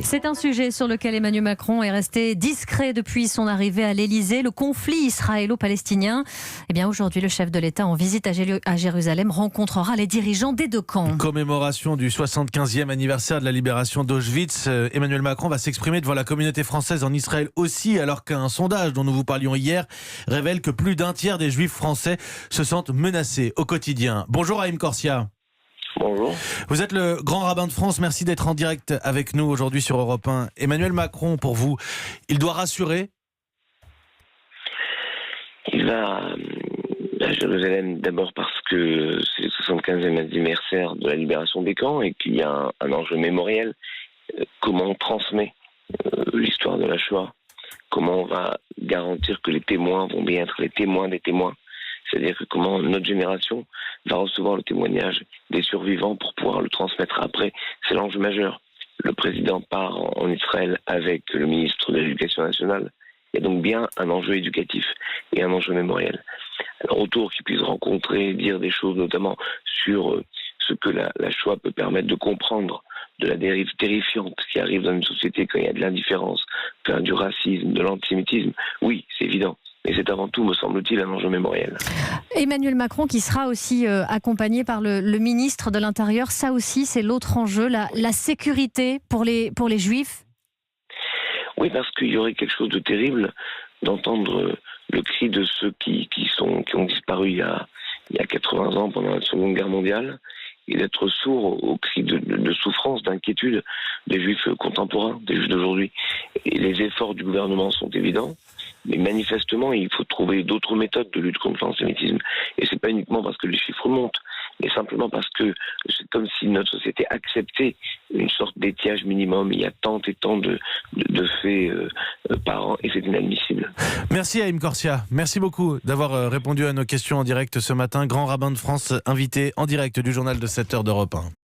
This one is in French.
santé. C'est un sujet sur lequel Emmanuel Macron est resté discret depuis son arrivée à l'Elysée. Le conflit israélo-palestinien. Eh bien, aujourd'hui, le chef de l'État en visite à Jérusalem rencontrera les dirigeants des deux camps. Commémoration du 75e anniversaire de la libération d'Auschwitz. Emmanuel Macron va s'exprimer devant la communauté française en Israël aussi, alors qu'un sondage dont nous vous parlions hier révèle que plus d'un tiers des juifs français se sentent menacés au quotidien. Bonjour Haïm Corsia. Bonjour. Vous êtes le grand rabbin de France. Merci d'être en direct avec nous aujourd'hui sur Europe 1. Emmanuel Macron, pour vous, il doit rassurer? Il va à Jérusalem d'abord parce que c'est le 75e anniversaire de la libération des camps et qu'il y a un enjeu mémoriel. Comment on transmet l'histoire de la Shoah? Comment on va garantir que les témoins vont bien être les témoins des témoins? C'est-à-dire que comment notre génération va recevoir le témoignage des survivants pour pouvoir le transmettre après. C'est l'enjeu majeur. Le président part en Israël avec le ministre de l'Éducation nationale. Il y a donc bien un enjeu éducatif et un enjeu mémoriel. Alors autour qu'ils puissent rencontrer, dire des choses notamment sur ce que la Shoah peut permettre de comprendre de la dérive terrifiante qui arrive dans une société quand il y a de l'indifférence, quand il y a du racisme, de l'antisémitisme. Oui, c'est évident. Mais c'est avant tout, me semble-t-il, un enjeu mémoriel. Emmanuel Macron qui sera aussi accompagné par le ministre de l'Intérieur. Ça aussi, c'est l'autre enjeu, la sécurité pour les Juifs. Oui, parce qu'il y aurait quelque chose de terrible d'entendre le cri de ceux qui ont disparu il y a 80 ans pendant la Seconde Guerre mondiale et d'être sourd aux cris de souffrance, d'inquiétude des Juifs contemporains, des Juifs d'aujourd'hui. Et les efforts du gouvernement sont évidents. Mais manifestement, il faut trouver d'autres méthodes de lutte contre l'antisémitisme. Et c'est pas uniquement parce que les chiffres montent, mais simplement parce que c'est comme si notre société acceptait une sorte d'étiage minimum. Il y a tant et tant de faits par an, et c'est inadmissible. Merci Haïm Corsia. Merci beaucoup d'avoir répondu à nos questions en direct ce matin. Grand rabbin de France, invité en direct du journal de 7h d'Europe 1.